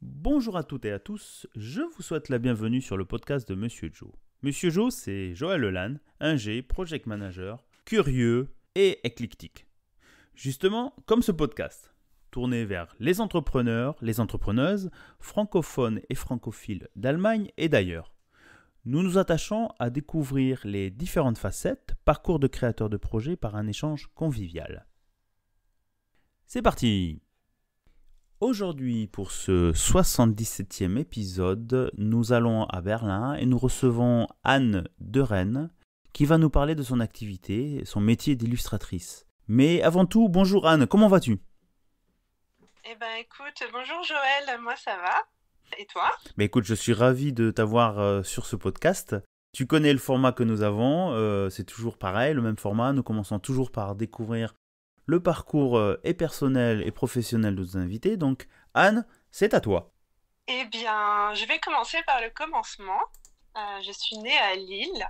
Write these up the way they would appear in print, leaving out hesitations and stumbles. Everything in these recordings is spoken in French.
Bonjour à toutes et à tous, je vous souhaite la bienvenue sur le podcast de Monsieur Joe. Monsieur Joe, c'est Joël Lelanne, ingé, project manager, curieux et éclectique. Justement, comme ce podcast, tourné vers les entrepreneurs, les entrepreneuses, francophones et francophiles d'Allemagne et d'ailleurs. Nous nous attachons à découvrir les différentes facettes, parcours de créateurs de projets par un échange convivial. C'est parti! Aujourd'hui, pour ce 77e épisode, nous allons à Berlin et nous recevons Anne de Rennes qui va nous parler de son activité, son métier d'illustratrice. Mais avant tout, bonjour Anne, comment vas-tu ? Écoute, bonjour Joël, moi ça va. Et toi ? Écoute, je suis ravi de t'avoir sur ce podcast. Tu connais le format que nous avons, c'est toujours pareil, le même format. Nous commençons toujours par découvrir le parcours et personnel et professionnel de nos invités. Donc, Anne, c'est à toi. Je vais commencer par le commencement. Je suis née à Lille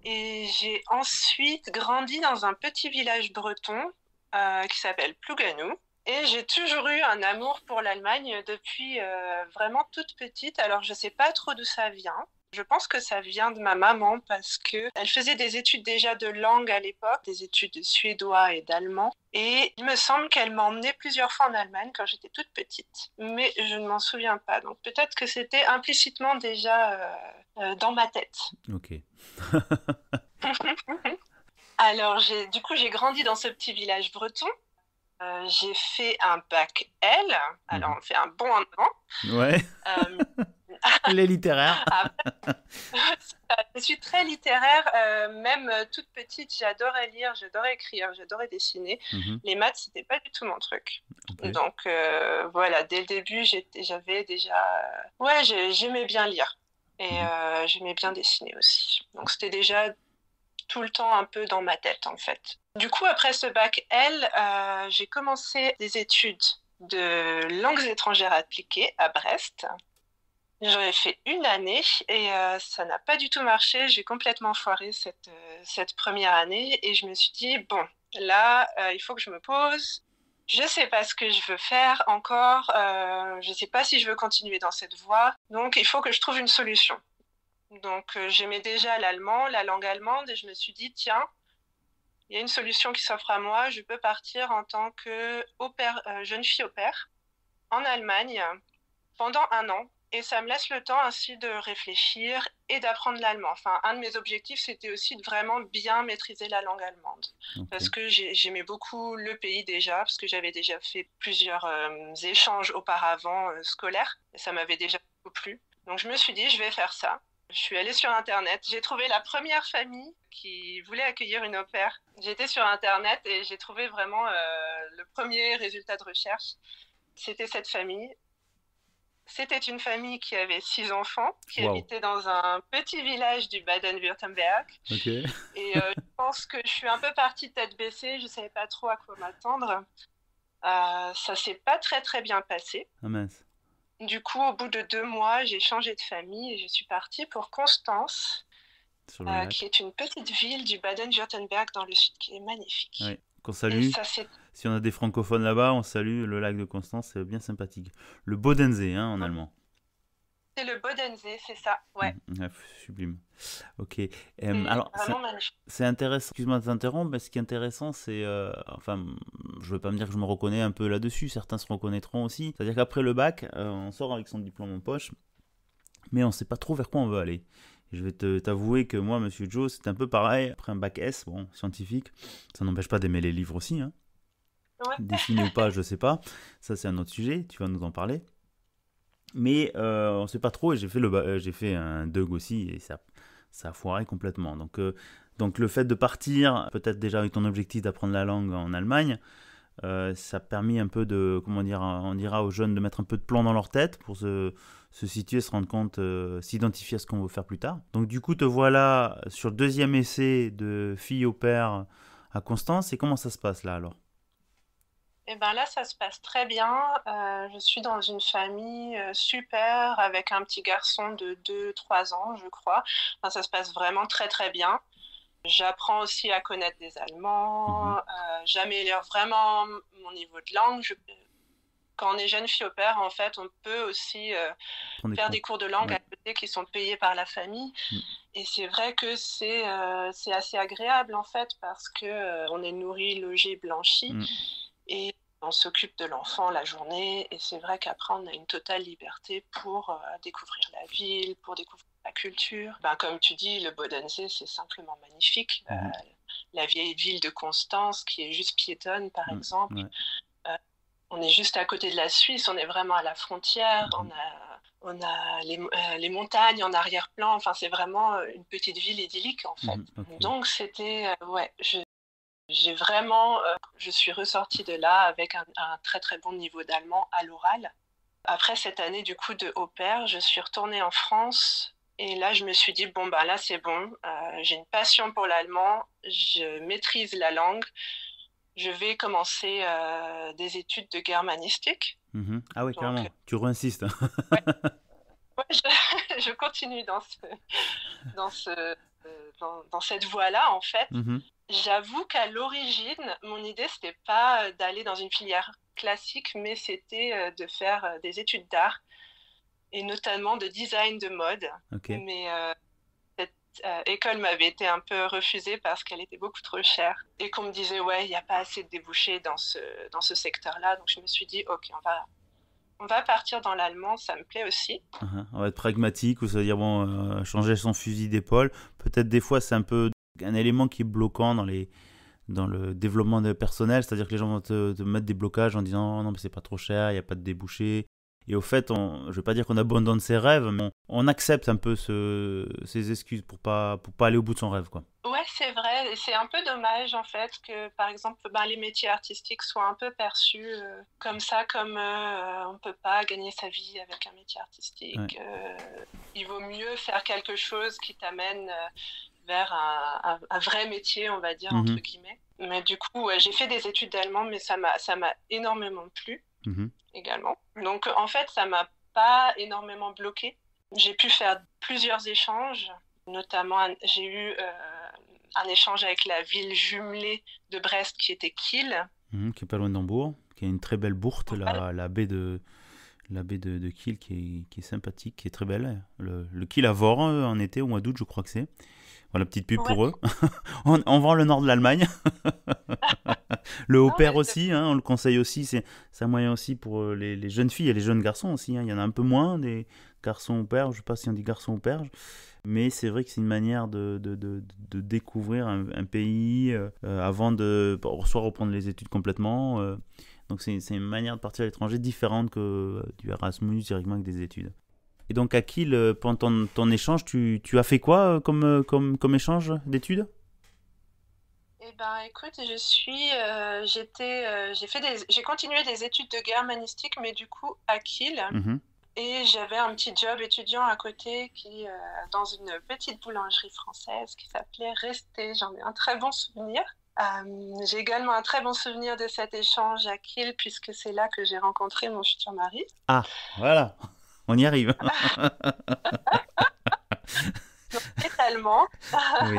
et j'ai ensuite grandi dans un petit village breton qui s'appelle Plouganou. Et j'ai toujours eu un amour pour l'Allemagne depuis vraiment toute petite. Alors, je ne sais pas trop d'où ça vient. Je pense que ça vient de ma maman parce qu'elle faisait des études déjà de langue à l'époque, des études de suédois et d'allemand. Et il me semble qu'elle m'a emmenée plusieurs fois en Allemagne quand j'étais toute petite. Mais je ne m'en souviens pas. Donc peut-être que c'était implicitement déjà dans ma tête. Ok. Alors j'ai grandi dans ce petit village breton. J'ai fait un bac L. Alors on fait un bond en avant. Ouais. Les littéraires. Je suis très littéraire, même toute petite, j'adorais lire, j'adorais écrire, j'adorais dessiner. Les maths, c'était pas du tout mon truc. Okay. Donc voilà, dès le début, j'avais déjà... j'aimais bien lire et j'aimais bien dessiner aussi. Donc c'était déjà tout le temps un peu dans ma tête en fait. Du coup, après ce bac L, j'ai commencé des études de langues étrangères appliquées à Brest. J'en ai fait une année et ça n'a pas du tout marché. J'ai complètement foiré cette première année et je me suis dit, bon, là, il faut que je me pose. Je ne sais pas ce que je veux faire encore. Je ne sais pas si je veux continuer dans cette voie. Donc, il faut que je trouve une solution. Donc, j'aimais déjà l'allemand, la langue allemande et je me suis dit, tiens, il y a une solution qui s'offre à moi. Je peux partir en tant que jeune fille au pair en Allemagne pendant 1 an. Et ça me laisse le temps ainsi de réfléchir et d'apprendre l'allemand. Enfin, un de mes objectifs, c'était aussi de vraiment bien maîtriser la langue allemande. Okay. Parce que j'aimais beaucoup le pays déjà, parce que j'avais déjà fait plusieurs échanges auparavant scolaires. Et ça m'avait déjà beaucoup plu. Donc je me suis dit, je vais faire ça. Je suis allée sur Internet. J'ai trouvé la première famille qui voulait accueillir une au pair. J'étais sur Internet et j'ai trouvé vraiment le premier résultat de recherche. C'était cette famille. C'était une famille qui avait 6 enfants, qui habitait dans un petit village du Baden-Württemberg. Okay. Et je pense que je suis un peu partie tête baissée, je ne savais pas trop à quoi m'attendre. Ça ne s'est pas très très bien passé. Ah mince. Du coup, au bout de 2 mois, j'ai changé de famille et je suis partie pour Constance, qui est une petite ville du Baden-Württemberg dans le sud, qui est magnifique. Oui. Qu'on salue. Si on a des francophones là-bas, on salue le lac de Constance, c'est bien sympathique. Le Bodensee, en allemand. C'est le Bodensee, c'est ça, ouais. Sublime. Ok. Alors, c'est intéressant. Excuse-moi de t'interrompre, mais ce qui est intéressant, c'est... je ne veux pas me dire que je me reconnais un peu là-dessus, certains se reconnaîtront aussi. C'est-à-dire qu'après le bac, on sort avec son diplôme en poche, mais on ne sait pas trop vers quoi on veut aller. Je vais t'avouer que moi, Monsieur Joe, c'est un peu pareil. Après un bac S, scientifique, ça n'empêche pas d'aimer les livres aussi. Ouais. Dessiner ou pas, je sais pas. Ça, c'est un autre sujet, tu vas nous en parler. Mais on ne sait pas trop et j'ai fait un DUG aussi et ça a foiré complètement. Donc le fait de partir, peut-être déjà avec ton objectif d'apprendre la langue en Allemagne, ça a permis un peu de, on dira aux jeunes de mettre un peu de plomb dans leur tête pour se situer, se rendre compte, s'identifier à ce qu'on veut faire plus tard. Donc du coup, te voilà sur le deuxième essai de fille au pair à Constance. Et comment ça se passe là alors ? Eh bien là, ça se passe très bien. Je suis dans une famille super avec un petit garçon de 2-3 ans, je crois. Enfin, ça se passe vraiment très très bien. J'apprends aussi à connaître des Allemands. J'améliore vraiment mon niveau de langue. quand on est jeune fille au pair, en fait, on peut aussi faire des cours de langue à côté qui sont payés par la famille. Et c'est vrai que c'est assez agréable, en fait, parce qu'on est nourri, logé, blanchi. Et on s'occupe de l'enfant la journée. Et c'est vrai qu'après, on a une totale liberté pour découvrir la ville, pour découvrir la culture. Comme tu dis, le Bodensee, c'est simplement magnifique. La vieille ville de Constance, qui est juste piétonne, par exemple. On est juste à côté de la Suisse, on est vraiment à la frontière. On a les montagnes en arrière-plan. Enfin, c'est vraiment une petite ville idyllique, en fait. Donc, c'était... j'ai vraiment... je suis ressortie de là avec un très, très bon niveau d'allemand à l'oral. Après cette année, du coup, de au pair, je suis retournée en France. Et là, je me suis dit, bon, là, c'est bon. J'ai une passion pour l'allemand. Je maîtrise la langue. Je vais commencer des études de germanistique. Ah oui, carrément. Tu réinsistes. Je continue dans cette voie-là, en fait. J'avoue qu'à l'origine, mon idée, c'était pas d'aller dans une filière classique, mais c'était de faire des études d'art, et notamment de design de mode. Mais cette école m'avait été un peu refusée parce qu'elle était beaucoup trop chère et qu'on me disait il n'y a pas assez de débouchés dans ce secteur-là. Donc je me suis dit ok, on va partir dans l'allemand, ça me plaît aussi. On va être pragmatique, ou ça veut dire changer son fusil d'épaule. Peut-être des fois c'est un peu un élément qui est bloquant dans le développement personnel, c'est-à-dire que les gens vont te mettre des blocages en disant non mais c'est pas trop cher, il n'y a pas de débouchés. Et au fait, je ne veux pas dire qu'on abandonne ses rêves, mais on accepte un peu ces excuses pour pas aller au bout de son rêve, quoi. Ouais, c'est vrai. Et c'est un peu dommage, en fait, que, par exemple, les métiers artistiques soient un peu perçus comme ça, comme on ne peut pas gagner sa vie avec un métier artistique. Il vaut mieux faire quelque chose qui t'amène vers un vrai métier, on va dire, entre guillemets. Mais du coup, j'ai fait des études d'allemand, mais ça m'a énormément plu. Également. Donc en fait, ça m'a pas énormément bloquée. J'ai pu faire plusieurs échanges, notamment j'ai eu un échange avec la ville jumelée de Brest qui était Kiel. Qui est pas loin d'Hambourg, qui a une très belle bourte, la baie de Kiel qui est sympathique, qui est très belle. Le Kiel à Vore en été, au mois d'août, je crois que c'est. Voilà, petite pub pour eux. on vend le nord de l'Allemagne. Le au pair aussi, on le conseille aussi. C'est un moyen aussi pour les jeunes filles et les jeunes garçons aussi. Il y en a un peu moins des garçons au pair. Je ne sais pas si on dit garçons au pair. Mais c'est vrai que c'est une manière de découvrir un pays avant de soit reprendre les études complètement. Donc c'est une manière de partir à l'étranger différente que du Erasmus directement avec des études. Et donc à Kiel, pendant ton échange, tu as fait quoi comme échange d'études ? Eh ben, écoute, j'ai continué des études de germanistique, mais du coup à Kiel. Et j'avais un petit job étudiant à côté dans une petite boulangerie française qui s'appelait Resté. J'en ai un très bon souvenir. J'ai également un très bon souvenir de cet échange à Kiel, puisque c'est là que j'ai rencontré mon futur mari. Ah, voilà, on y arrive. Donc, totalement. Oui,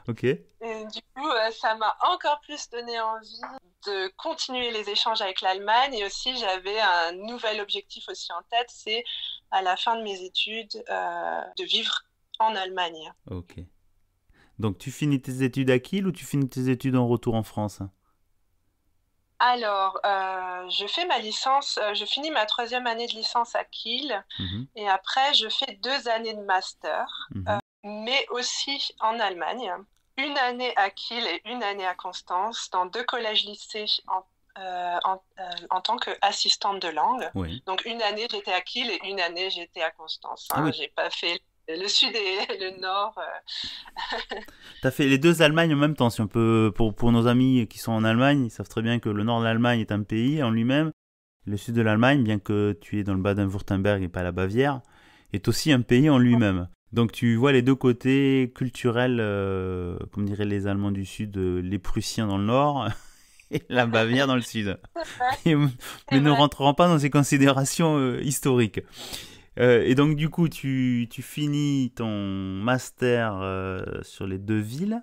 ok. Et du coup, ça m'a encore plus donné envie de continuer les échanges avec l'Allemagne. Et aussi, j'avais un nouvel objectif aussi en tête, c'est à la fin de mes études de vivre en Allemagne. Ok. Donc, tu finis tes études à Kiel ou tu finis tes études en retour en France ? Alors, je fais ma licence, je finis ma 3e année de licence à Kiel. Et après, je fais 2 années de master, mais aussi en Allemagne. 1 année à Kiel et 1 année à Constance, dans 2 collèges-lycées en tant qu'assistante de langue. Oui. Donc 1 année, j'étais à Kiel et 1 année, j'étais à Constance. Oui. J'ai pas fait le sud et le nord. Tu as fait les 2 Allemagnes en même temps. Si on peut, pour nos amis qui sont en Allemagne, ils savent très bien que le nord de l'Allemagne est un pays en lui-même. Le sud de l'Allemagne, bien que tu es dans le Baden-Württemberg et pas la Bavière, est aussi un pays en lui-même. Donc tu vois les 2 côtés culturels, comme diraient les Allemands du Sud, les Prussiens dans le nord et la Bavière dans le Sud. Mais ne rentrerons pas dans ces considérations historiques. Et donc du coup, tu finis ton master sur les 2 villes.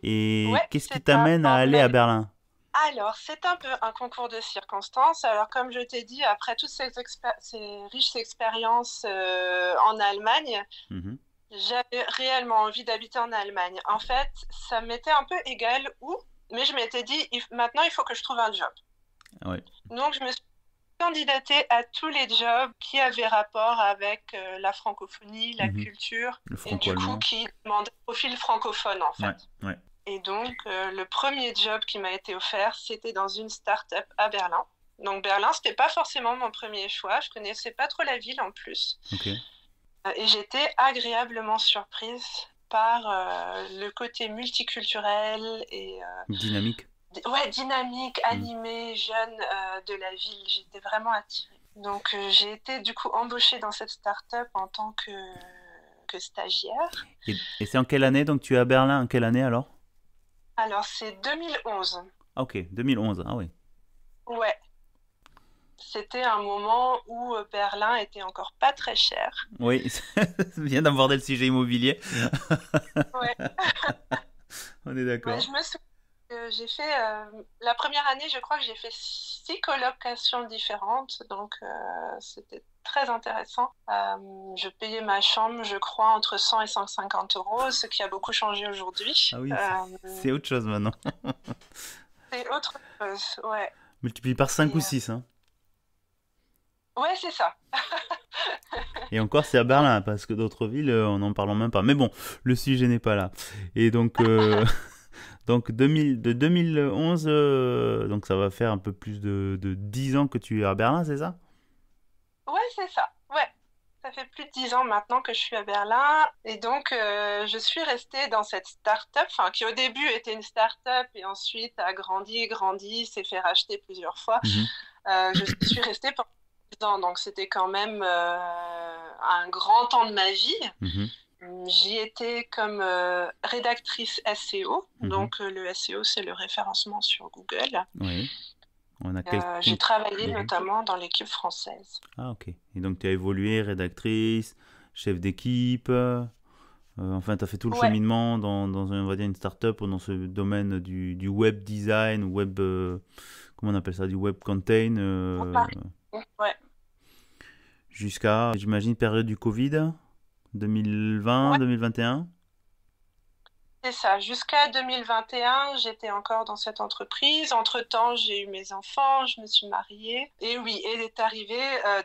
Et qu'est-ce qui t'amène à aller à Berlin ? Alors, c'est un peu un concours de circonstances. Alors, comme je t'ai dit, après toutes ces riches expériences en Allemagne, j'avais réellement envie d'habiter en Allemagne. En fait, ça m'était un peu égal où, mais je m'étais dit, maintenant, il faut que je trouve un job. Ouais. Donc, je me suis candidatée à tous les jobs qui avaient rapport avec la francophonie, la culture, et du coup, qui demandaient un profil francophone, en fait. Ouais. Et donc, le premier job qui m'a été offert, c'était dans une start-up à Berlin. Donc, Berlin, c'était pas forcément mon premier choix. Je connaissais pas trop la ville en plus. Et j'étais agréablement surprise par le côté multiculturel et dynamique. Dynamique, animé, jeune de la ville. J'étais vraiment attirée. Donc, j'ai été du coup embauchée dans cette start-up en tant que stagiaire. Et c'est en quelle année? Donc, tu es à Berlin en quelle année alors? Alors, c'est 2011. Ok, 2011, ah oui. Ouais. C'était un moment où Berlin était encore pas très cher. Oui, c'est bien d'aborder le sujet immobilier. Ouais. On est d'accord. Ouais, je me souviens que j'ai fait, la première année, je crois que j'ai fait 6 colocations différentes, donc c'était très intéressant. Je payais ma chambre, je crois, entre 100 et 150 euros, ce qui a beaucoup changé aujourd'hui. Ah oui, c'est autre chose maintenant. C'est autre chose, ouais. Multiplie par 5 ou 6, hein. Ouais, c'est ça. Et encore, c'est à Berlin, parce que d'autres villes, on n'en parle même pas. Mais bon, le sujet n'est pas là. Et donc, donc de 2011, donc ça va faire un peu plus de 10 ans que tu es à Berlin, c'est ça? Ouais, c'est ça. Ouais. Ça fait plus de 10 ans maintenant que je suis à Berlin. Et donc, je suis restée dans cette start-up, qui au début était une start-up et ensuite a grandi, s'est fait racheter plusieurs fois. Je suis restée pendant 10 ans. Donc, c'était quand même un grand temps de ma vie. J'y étais comme rédactrice SEO. Donc, le SEO, c'est le référencement sur Google. Oui. J'ai travaillé notamment dans l'équipe française. Ah, ok. Et donc, tu as évolué, rédactrice, chef d'équipe. Enfin, tu as fait tout le cheminement dans on va dire une start-up ou dans ce domaine du web design, web. Comment on appelle ça? Du web content. Ouais. Jusqu'à, j'imagine, période du Covid 2020, 2021. C'est ça. Jusqu'à 2021, j'étais encore dans cette entreprise. Entre-temps, j'ai eu mes enfants, je me suis mariée. Et oui, et est arrivé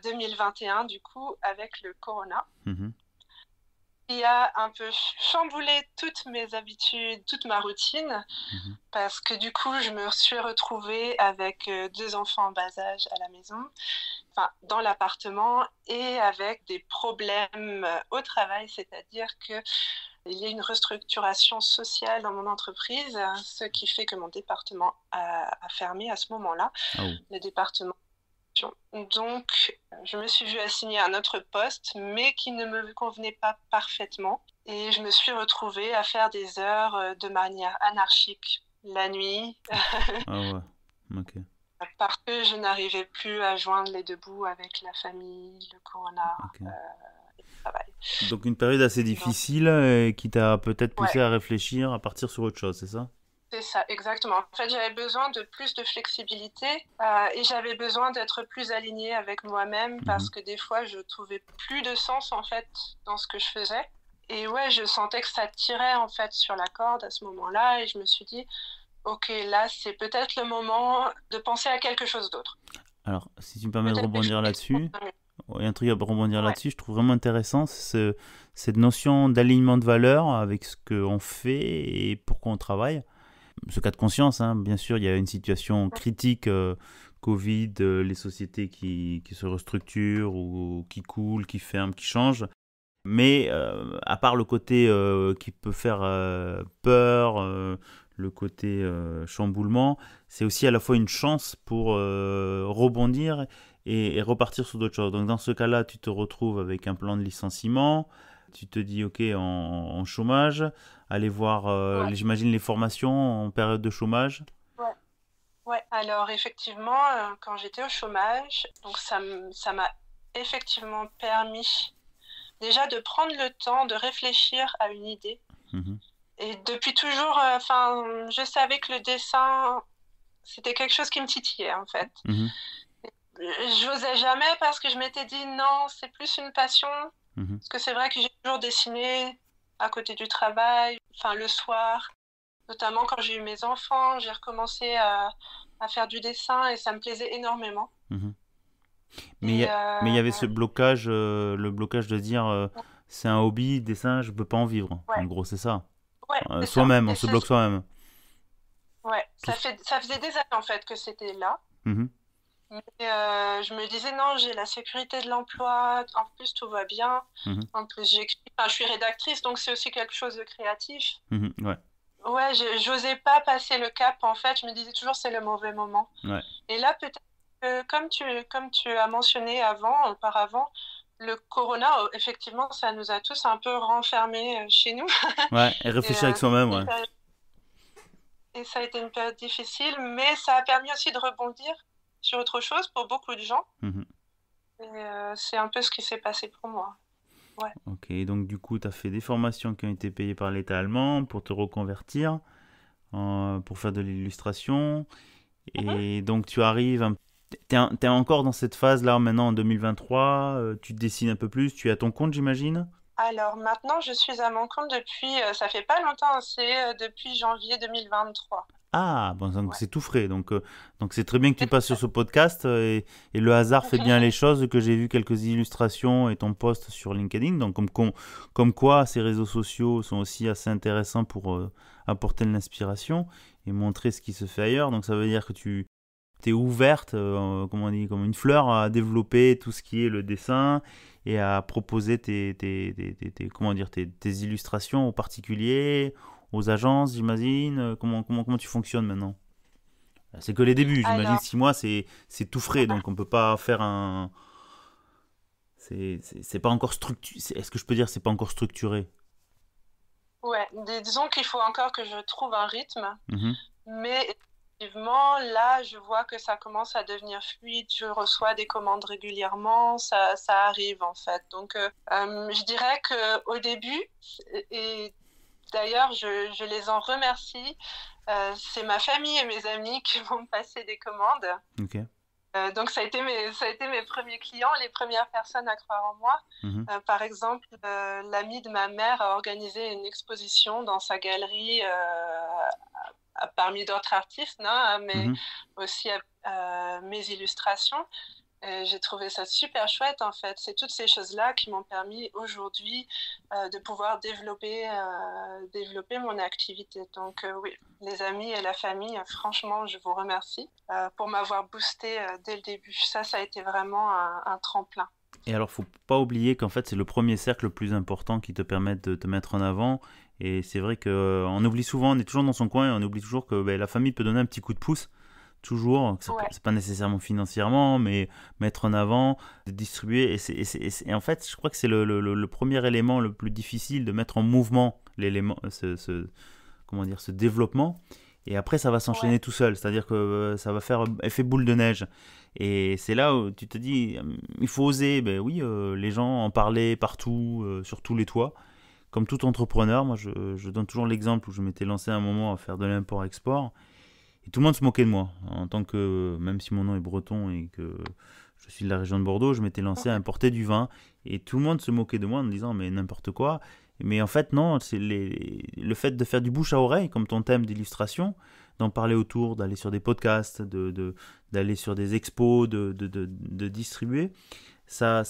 2021, du coup, avec le corona. Qui a un peu chamboulé toutes mes habitudes, toute ma routine. Parce que du coup, je me suis retrouvée avec 2 enfants en bas âge à la maison. Dans l'appartement et avec des problèmes au travail, c'est-à-dire qu'il y a une restructuration sociale dans mon entreprise, ce qui fait que mon département a fermé à ce moment-là, le département. Donc, je me suis vue assigner à un autre poste, mais qui ne me convenait pas parfaitement. Et je me suis retrouvée à faire des heures de manière anarchique la nuit. Ah ouais, ok. Parce que je n'arrivais plus à joindre les deux bouts avec la famille, le corona et le travail. Donc une période assez difficile et qui t'a peut-être poussé à réfléchir, à partir sur autre chose, c'est ça? C'est ça, exactement. En fait, j'avais besoin de plus de flexibilité et j'avais besoin d'être plus alignée avec moi-même parce que des fois, je trouvais plus de sens en fait dans ce que je faisais. Et ouais, je sentais que ça tirait en fait sur la corde à ce moment-là et je me suis dit... Ok, là, c'est peut-être le moment de penser à quelque chose d'autre. Alors, si tu me permets de rebondir là-dessus, un truc à rebondir là-dessus, je trouve vraiment intéressant cette notion d'alignement de valeurs avec ce qu'on fait et pourquoi on travaille. Ce cas de conscience, hein, bien sûr, il y a une situation critique, Covid, les sociétés qui se restructurent ou qui coulent, qui ferment, qui changent. Mais à part le côté qui peut faire peur, le côté chamboulement, c'est aussi à la fois une chance pour rebondir et repartir sur d'autres choses. Donc dans ce cas-là, tu te retrouves avec un plan de licenciement, tu te dis ok en chômage, aller voir, j'imagine, les formations en période de chômage. Ouais. Alors effectivement, quand j'étais au chômage, donc ça m'a effectivement permis déjà de prendre le temps de réfléchir à une idée. Et depuis toujours, je savais que le dessin, c'était quelque chose qui me titillait, en fait. Mmh. J'osais jamais parce que je m'étais dit non, c'est plus une passion. Parce que c'est vrai que j'ai toujours dessiné à côté du travail, enfin le soir. Notamment quand j'ai eu mes enfants, j'ai recommencé à faire du dessin et ça me plaisait énormément. Mais il y avait ce blocage, le blocage de dire c'est un hobby, dessin, je peux pas en vivre. Ouais. En gros, c'est ça. Ouais, Soi-même, on se bloque soi-même. Ouais, ça faisait des années en fait que c'était là. Mais je me disais non, j'ai la sécurité de l'emploi, en plus tout va bien. En plus j'écris, je suis rédactrice, donc c'est aussi quelque chose de créatif. Ouais. Ouais, j'osais pas passer le cap en fait, je me disais toujours c'est le mauvais moment. Ouais. Et là peut-être que comme tu as mentionné auparavant, le corona, effectivement, ça nous a tous un peu renfermés chez nous. Ouais, et réfléchir avec soi-même, ouais. Et ça a été une période difficile, mais ça a permis aussi de rebondir sur autre chose pour beaucoup de gens. Et c'est un peu ce qui s'est passé pour moi. Ouais. Ok, donc du coup, tu as fait des formations qui ont été payées par l'État allemand pour te reconvertir, pour faire de l'illustration. Et donc, tu arrives... T'es encore dans cette phase-là, maintenant, en 2023. Tu te dessines un peu plus. Tu es à ton compte, j'imagine? Alors, maintenant, je suis à mon compte depuis... ça fait pas longtemps, c'est depuis janvier 2023. Ah, bon, donc c'est tout frais. Donc c'est très bien que tu passes sur ce podcast et le hasard fait bien les choses, que j'ai vu quelques illustrations et ton post sur LinkedIn. Donc comme quoi ces réseaux sociaux sont aussi assez intéressants pour apporter de l'inspiration et montrer ce qui se fait ailleurs. Donc ça veut dire que tu es ouverte, comment on dit, comme une fleur, à développer tout ce qui est le dessin et à proposer tes illustrations aux particuliers, aux agences, j'imagine. Comment tu fonctionnes maintenant? C'est que les débuts, j'imagine. Alors... 6 mois, c'est tout frais, donc on peut pas faire un... C'est pas encore structuré. Est-ce que je peux dire c'est pas encore structuré? Ouais, disons qu'il faut encore que je trouve un rythme, mais effectivement, là, je vois que ça commence à devenir fluide, je reçois des commandes régulièrement, ça arrive en fait. Donc, je dirais qu'au début, et d'ailleurs, je les en remercie. C'est ma famille et mes amis qui vont me passer des commandes. Ok. Donc, ça a été mes premiers clients, les premières personnes à croire en moi. Par exemple, l'ami de ma mère a organisé une exposition dans sa galerie parmi d'autres artistes, mais aussi mes illustrations. J'ai trouvé ça super chouette en fait. C'est toutes ces choses-là qui m'ont permis aujourd'hui de pouvoir développer mon activité. Donc oui, les amis et la famille, franchement, je vous remercie pour m'avoir boosté dès le début. Ça a été vraiment un tremplin. Et alors, faut pas oublier qu'en fait, c'est le premier cercle le plus important qui te permet de te mettre en avant. Et c'est vrai qu'on oublie souvent, on est toujours dans son coin et on oublie toujours que la famille peut donner un petit coup de pouce. Toujours, c'est pas nécessairement financièrement, mais mettre en avant, de distribuer. Et en fait, je crois que c'est le premier élément le plus difficile de mettre en mouvement l'élément, ce développement. Et après, ça va s'enchaîner tout seul. C'est-à-dire que ça va faire effet boule de neige. Et c'est là où tu te dis, il faut oser. Ben oui, les gens en parlaient partout, sur tous les toits. Comme tout entrepreneur, moi, je donne toujours l'exemple où je m'étais lancé à un moment à faire de l'import-export. Et tout le monde se moquait de moi. En tant que, même si mon nom est breton et que je suis de la région de Bordeaux, je m'étais lancé à importer du vin. Et tout le monde se moquait de moi en me disant, mais n'importe quoi. Mais en fait, non, c'est le fait de faire du bouche à oreille, comme ton thème d'illustration, d'en parler autour, d'aller sur des podcasts, d'aller sur des expos, de distribuer, ça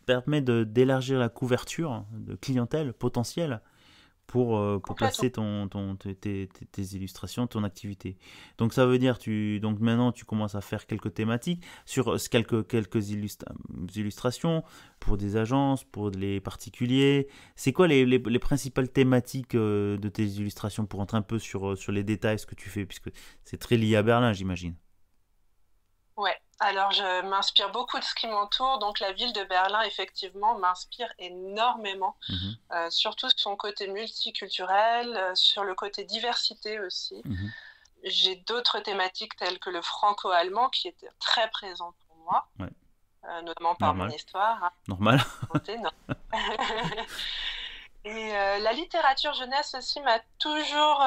permet d'élargir la couverture de clientèle potentielle pour placer tes illustrations, ton activité. Donc ça veut dire, donc maintenant tu commences à faire quelques thématiques, sur quelques illustrations pour des agences, pour les particuliers. C'est quoi les principales thématiques de tes illustrations, pour entrer un peu sur les détails, ce que tu fais, puisque c'est très lié à Berlin, j'imagine. Ouais. Alors, je m'inspire beaucoup de ce qui m'entoure. Donc, la ville de Berlin, effectivement, m'inspire énormément. Surtout sur son côté multiculturel, sur le côté diversité aussi. J'ai d'autres thématiques telles que le franco-allemand qui était très présent pour moi, notamment par mon histoire. Normal. Et la littérature jeunesse aussi m'a toujours,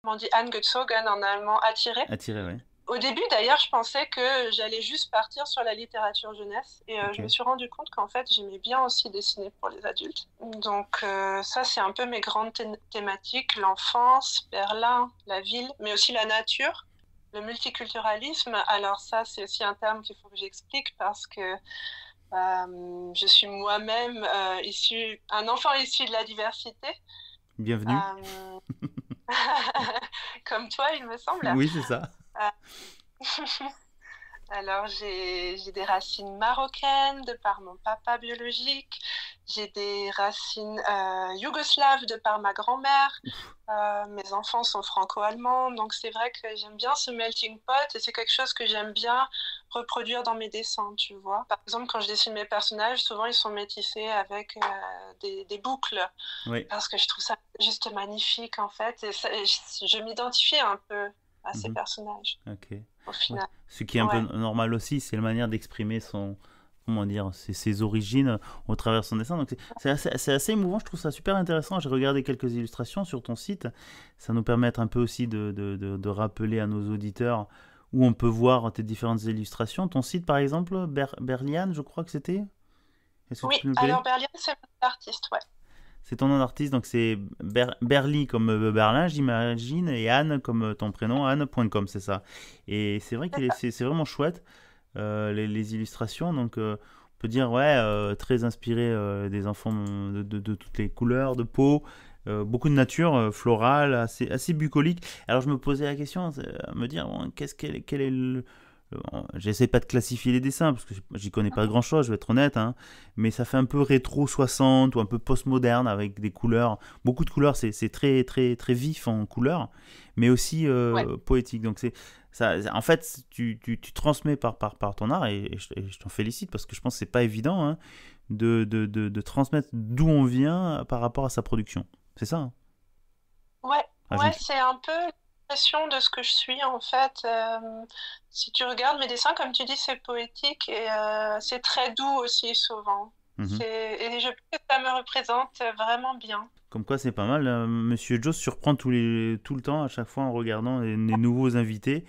on dit angezogen en allemand, attirée. Attirée, oui. Au début, d'ailleurs, je pensais que j'allais juste partir sur la littérature jeunesse. Et je me suis rendu compte qu'en fait, j'aimais bien aussi dessiner pour les adultes. Donc, ça, c'est un peu mes grandes thématiques. L'enfance, Berlin, la ville, mais aussi la nature. Le multiculturalisme, alors ça, c'est aussi un terme qu'il faut que j'explique parce que je suis moi-même un enfant issu de la diversité. Bienvenue. Comme toi, il me semble. Oui, c'est ça. Alors, j'ai des racines marocaines de par mon papa biologique. J'ai des racines yougoslaves de par ma grand-mère. Mes enfants sont franco-allemands. Donc, c'est vrai que j'aime bien ce melting pot et c'est quelque chose que j'aime bien reproduire dans mes dessins, tu vois. Par exemple, quand je dessine mes personnages, souvent, ils sont métissés avec des boucles. Oui. Parce que je trouve ça juste magnifique, en fait. Et je m'identifie un peu à ces personnages. Ok. Au final. Ouais. Ce qui est un peu normal aussi, c'est la manière d'exprimer ses origines au travers de son dessin. Donc c'est assez émouvant, je trouve ça super intéressant. J'ai regardé quelques illustrations sur ton site. Ça nous permet un peu aussi de rappeler à nos auditeurs où on peut voir tes différentes illustrations. Ton site, par exemple, Berliane, je crois que c'était. Oui, alors Berliane, c'est mon artiste, ouais. C'est ton nom d'artiste, donc c'est Berly comme Berlin, j'imagine, et Anne comme ton prénom, anne.com, c'est ça. Et c'est vrai que c'est vraiment chouette, les illustrations. Donc, on peut dire, très inspiré des enfants de toutes les couleurs de peau, beaucoup de nature florale, assez bucolique. Alors, je me posais la question, me dire, bon, quel est le. J'essaie pas de classifier les dessins parce que j'y connais pas grand chose, je vais être honnête, hein, mais ça fait un peu rétro 60 ou un peu post-moderne avec des couleurs, beaucoup de couleurs, c'est très très très vif en couleurs, mais aussi poétique. Donc c'est ça, en fait, tu transmets par ton art et je t'en félicite parce que je pense que c'est pas évident, hein, de transmettre d'où on vient par rapport à sa production. C'est ça, hein. Ouais, c'est un peu de ce que je suis en fait. Si tu regardes mes dessins, comme tu dis, c'est poétique et c'est très doux aussi souvent. Et je trouve que ça me représente vraiment bien. Comme quoi c'est pas mal, Monsieur Joe surprend tout le temps à chaque fois en regardant les nouveaux invités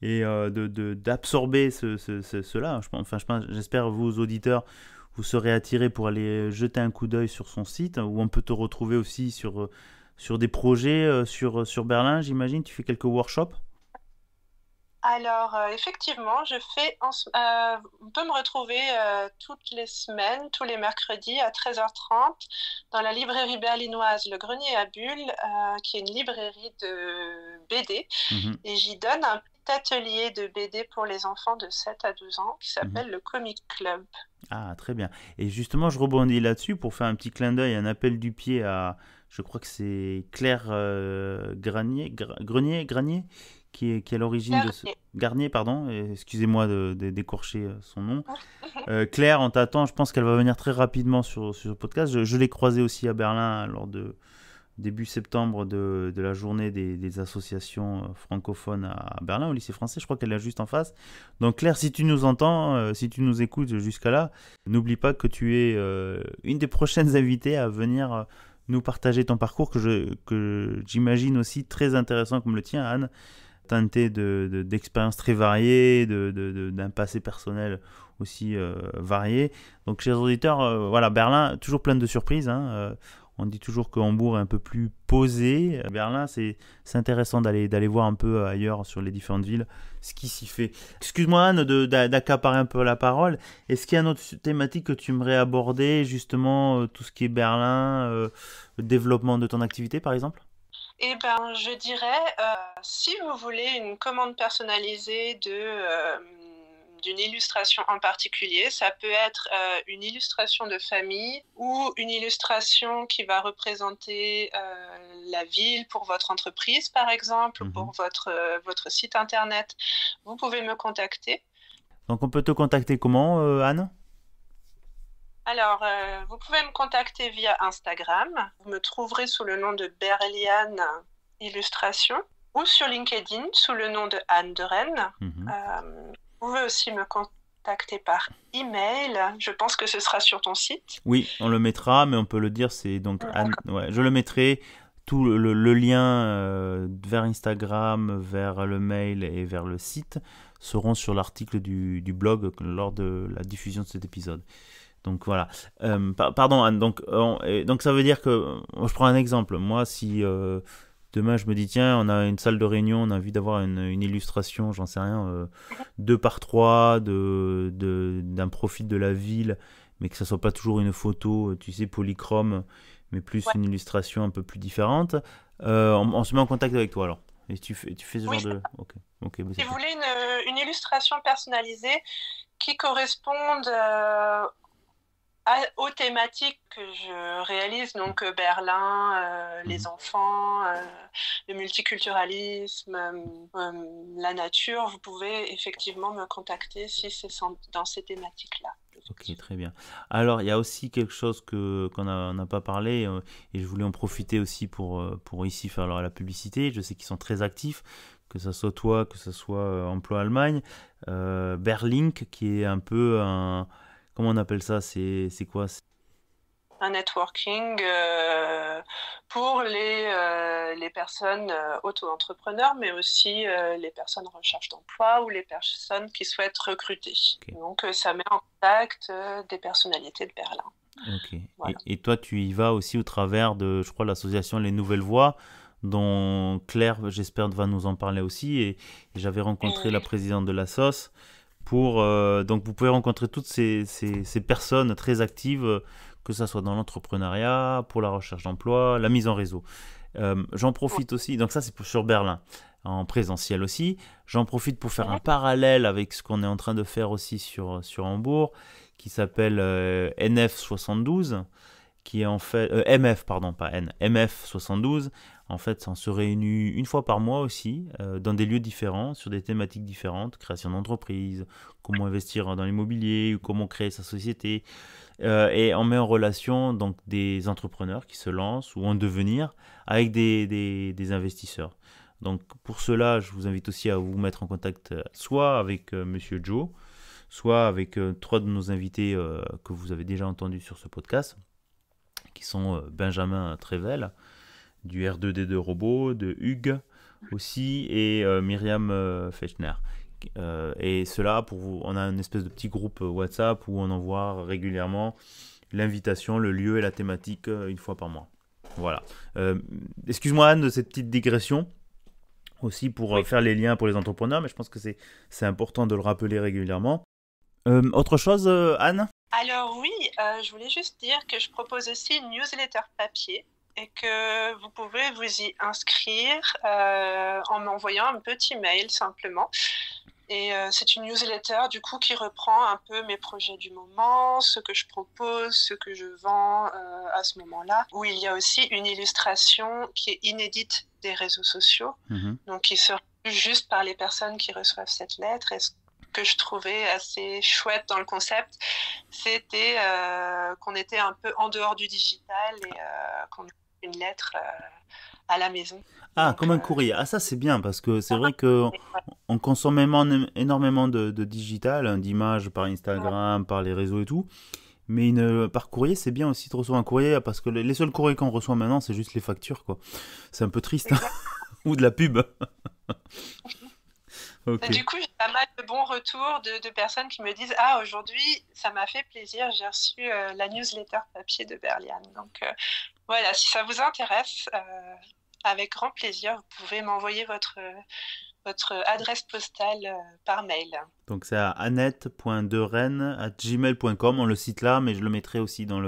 et d'absorber cela. J'espère vos auditeurs vous serez attirés pour aller jeter un coup d'œil sur son site où on peut te retrouver aussi sur des projets sur Berlin, j'imagine. Tu fais quelques workshops? Alors, effectivement, on peut me retrouver toutes les semaines, tous les mercredis à 13h30 dans la librairie berlinoise Le Grenier à Bulles, qui est une librairie de BD. Et j'y donne un petit atelier de BD pour les enfants de 7 à 12 ans qui s'appelle le Comic Club. Ah, très bien. Et justement, je rebondis là-dessus pour faire un petit clin d'œil, un appel du pied à, je crois que c'est Claire Granier, qui est à l'origine de ce... Garnier, pardon, excusez-moi d'écorcher son nom. Claire, on t'attend, je pense qu'elle va venir très rapidement sur ce podcast. Je l'ai croisée aussi à Berlin lors de début septembre de la journée des associations francophones à Berlin, au lycée français. Je crois qu'elle est juste en face. Donc Claire, si tu nous entends, si tu nous écoutes jusqu'à là, n'oublie pas que tu es une des prochaines invitées à venir nous partager ton parcours que j'imagine aussi très intéressant comme le tien, Anne, teinté d'expériences très variées, d'un passé personnel aussi varié. Donc chers auditeurs, voilà, Berlin, toujours plein de surprises, hein. On dit toujours que Hambourg est un peu plus posé. Berlin, c'est intéressant d'aller voir un peu ailleurs sur les différentes villes ce qui s'y fait. Excuse-moi Anne d'accaparer un peu la parole. Est-ce qu'il y a une autre thématique que tu aimerais aborder, justement, tout ce qui est Berlin, le développement de ton activité par exemple? Eh ben, je dirais, si vous voulez une commande personnalisée d'une illustration en particulier, ça peut être une illustration de famille ou une illustration qui va représenter la ville pour votre entreprise, par exemple, ou pour votre site internet. Vous pouvez me contacter. Donc, on peut te contacter comment, Anne ? Alors, vous pouvez me contacter via Instagram. Vous me trouverez sous le nom de Berliane Illustration ou sur LinkedIn sous le nom de Anne de Rennes. Vous pouvez aussi me contacter par email. Je pense que ce sera sur ton site. Oui, on le mettra, mais on peut le dire, c'est donc Anne. Ouais, je le mettrai. tout le lien vers Instagram, vers le mail et vers le site seront sur l'article du blog lors de la diffusion de cet épisode. Donc voilà. Pardon Anne, donc ça veut dire que, je prends un exemple, moi si demain je me dis tiens, on a une salle de réunion, on a envie d'avoir une illustration, j'en sais rien, 2x3 d'un profil de la ville, mais que ça soit pas toujours une photo, tu sais, polychrome, mais plus une illustration un peu plus différente, on se met en contact avec toi alors. Et tu fais ce genre de... Ok, si vous voulez une illustration personnalisée qui corresponde aux thématiques que je réalise, donc Berlin, les enfants, le multiculturalisme, la nature, vous pouvez effectivement me contacter si c'est dans ces thématiques-là. Ok, très bien. Alors, il y a aussi quelque chose qu'on n'a pas parlé, et je voulais en profiter aussi pour ici faire la publicité. Je sais qu'ils sont très actifs, que ce soit toi, que ce soit Emploi Allemagne. Berlink, qui est un peu un... Comment on appelle ça? C'est quoi? Un networking pour les personnes auto-entrepreneurs, mais aussi les personnes en recherche d'emploi ou les personnes qui souhaitent recruter. Donc, ça met en contact des personnalités de Berlin. Ok. Voilà. Et toi, tu y vas aussi au travers de, je crois, l'association Les Nouvelles Voix, dont Claire, j'espère, va nous en parler aussi. Et j'avais rencontré la présidente de la SOS. Donc, vous pouvez rencontrer toutes ces personnes très actives, que ça soit dans l'entrepreneuriat, pour la recherche d'emploi, la mise en réseau. J'en profite aussi, donc ça c'est sur Berlin, en présentiel aussi. J'en profite pour faire un parallèle avec ce qu'on est en train de faire aussi sur Hambourg, qui s'appelle NF72, qui est en fait... MF, pardon, pas N, MF72. En fait, on se réunit une fois par mois aussi, dans des lieux différents, sur des thématiques différentes, création d'entreprise, comment investir dans l'immobilier, ou comment créer sa société. Et on met en relation donc des entrepreneurs qui se lancent ou en devenir avec des investisseurs. Donc pour cela, je vous invite aussi à vous mettre en contact soit avec Monsieur Joe, soit avec 3 de nos invités que vous avez déjà entendus sur ce podcast, qui sont Benjamin Trevel, du R2D2 Robot, de Hugues aussi, et Myriam Fechner. Et cela, on a une espèce de petit groupe WhatsApp où on envoie régulièrement l'invitation, le lieu et la thématique une fois par mois. Voilà. Excuse-moi Anne de cette petite digression, aussi pour faire les liens pour les entrepreneurs, mais je pense que c'est important de le rappeler régulièrement. Autre chose, Anne ? Alors oui, je voulais juste dire que je propose aussi une newsletter papier et que vous pouvez vous y inscrire en m'envoyant un petit mail simplement. Et c'est une newsletter du coup qui reprend un peu mes projets du moment, ce que je propose, ce que je vends à ce moment-là, où il y a aussi une illustration qui est inédite des réseaux sociaux, donc qui sera vue juste par les personnes qui reçoivent cette lettre. Et ce que je trouvais assez chouette dans le concept, c'était qu'on était un peu en dehors du digital et qu'on ait une lettre à la maison. Ah, donc, comme un courrier. Ah, ça c'est bien parce que c'est vrai qu'on consomme énormément de digital, d'images par Instagram, par les réseaux et tout. Mais par courrier, c'est bien aussi de recevoir un courrier parce que les seuls courriers qu'on reçoit maintenant, c'est juste les factures, quoi. C'est un peu triste. Ou de la pub. Okay. Du coup, j'ai pas mal de bons retours de personnes qui me disent « Ah, aujourd'hui, ça m'a fait plaisir, j'ai reçu la newsletter papier de Berlian. » Donc voilà, si ça vous intéresse, avec grand plaisir, vous pouvez m'envoyer votre adresse postale par mail. Donc c'est à annette.deren@gmail.com, on le cite là, mais je le mettrai aussi dans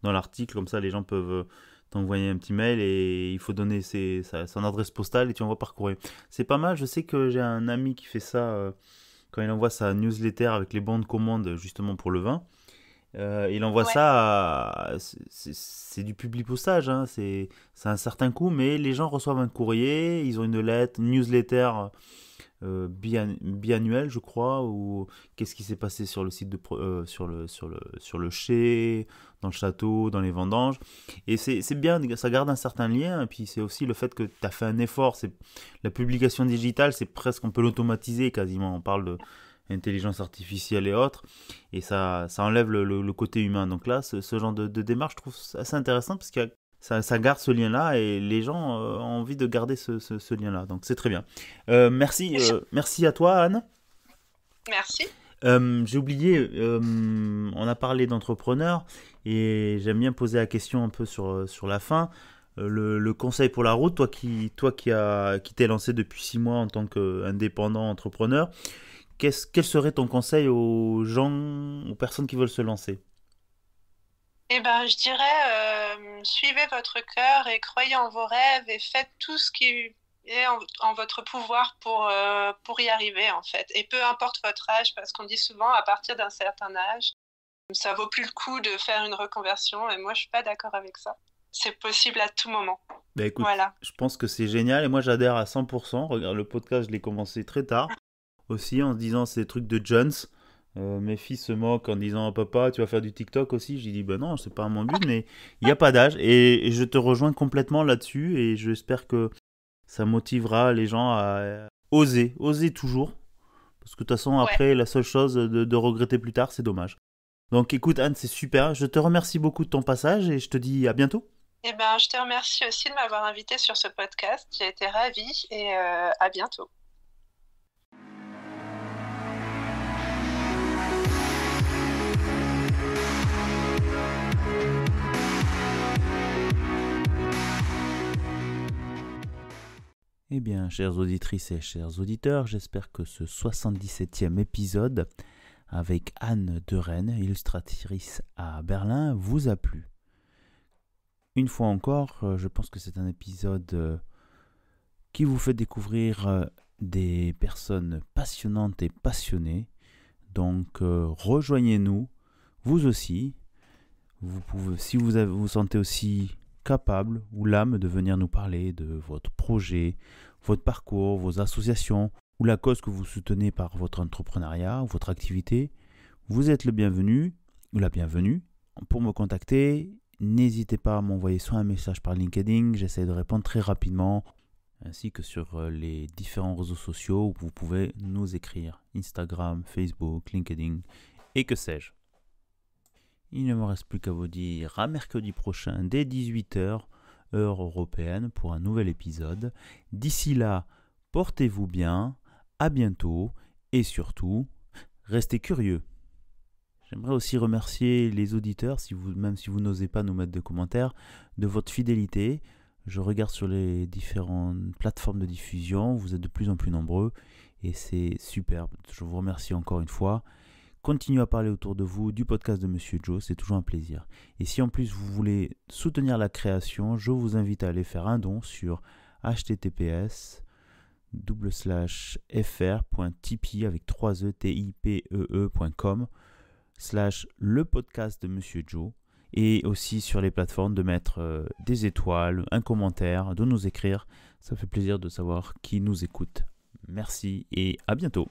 l'article, comme ça les gens peuvent t'envoyer un petit mail et il faut donner son adresse postale et tu envoies par courrier. C'est pas mal, je sais que j'ai un ami qui fait ça quand il envoie sa newsletter avec les bons de commande justement pour le vin. Il envoie ça, c'est du public postage, hein, c'est un certain coût, mais les gens reçoivent un courrier, ils ont une lettre, une newsletter biannuelle, je crois, ou qu'est-ce qui s'est passé sur le site sur le chai, dans le château, dans les vendanges, et c'est bien, ça garde un certain lien, et puis c'est aussi le fait que tu as fait un effort, la publication digitale, c'est presque, on peut l'automatiser quasiment, on parle de intelligence artificielle et autres, et ça enlève le côté humain. Donc là, ce genre de démarche, je trouve assez intéressant parce que ça garde ce lien-là et les gens ont envie de garder ce lien-là. Donc c'est très bien. Merci à toi, Anne. Merci. J'ai oublié, on a parlé d'entrepreneurs et j'aime bien poser la question un peu sur la fin. Le conseil pour la route, toi qui t'es lancé depuis 6 mois en tant qu'indépendant entrepreneur, quel serait ton conseil aux personnes qui veulent se lancer? Eh ben, je dirais, suivez votre cœur et croyez en vos rêves et faites tout ce qui est en votre pouvoir pour y arriver, en fait. Et peu importe votre âge, parce qu'on dit souvent, à partir d'un certain âge, ça vaut plus le coup de faire une reconversion. Et moi, je suis pas d'accord avec ça. C'est possible à tout moment. Bah écoute, voilà. Je pense que c'est génial et moi j'adhère à 100%. Regarde, le podcast, je l'ai commencé très tard aussi en se disant c'est des trucs de Jones. Mes filles se moquent en disant papa tu vas faire du TikTok aussi. J'ai dit ben non, c'est pas mon but, mais il n'y a pas d'âge et je te rejoins complètement là-dessus et j'espère que ça motivera les gens à oser toujours, parce que de toute façon après la seule chose de regretter plus tard, c'est dommage. Donc écoute Anne, c'est super, je te remercie beaucoup de ton passage et je te dis à bientôt. Eh ben, je te remercie aussi de m'avoir invité sur ce podcast, j'ai été ravie et à bientôt. Eh bien, chères auditrices et chers auditeurs, j'espère que ce 77e épisode avec Anne de Rennes, illustratrice à Berlin, vous a plu. Une fois encore, je pense que c'est un épisode qui vous fait découvrir des personnes passionnantes et passionnées. Donc, rejoignez-nous, vous aussi. Vous pouvez, si vous sentez aussi capable ou l'âme de venir nous parler de votre projet, votre parcours, vos associations ou la cause que vous soutenez par votre entrepreneuriat ou votre activité, vous êtes le bienvenu ou la bienvenue. Pour me contacter, n'hésitez pas à m'envoyer soit un message par LinkedIn, j'essaie de répondre très rapidement, ainsi que sur les différents réseaux sociaux où vous pouvez nous écrire, Instagram, Facebook, LinkedIn et que sais-je. Il ne me reste plus qu'à vous dire à mercredi prochain dès 18h, heure européenne, pour un nouvel épisode. D'ici là, portez-vous bien, à bientôt et surtout, restez curieux. J'aimerais aussi remercier les auditeurs, même si vous n'osez pas nous mettre de commentaires, de votre fidélité. Je regarde sur les différentes plateformes de diffusion, vous êtes de plus en plus nombreux et c'est superbe. Je vous remercie encore une fois. Continuez à parler autour de vous du podcast de Monsieur Joe, c'est toujours un plaisir. Et si en plus vous voulez soutenir la création, je vous invite à aller faire un don sur https://fr.tipeee avec 3 e.com /le podcast de Monsieur Joe. Et aussi sur les plateformes de mettre des étoiles, un commentaire, de nous écrire. Ça fait plaisir de savoir qui nous écoute. Merci et à bientôt.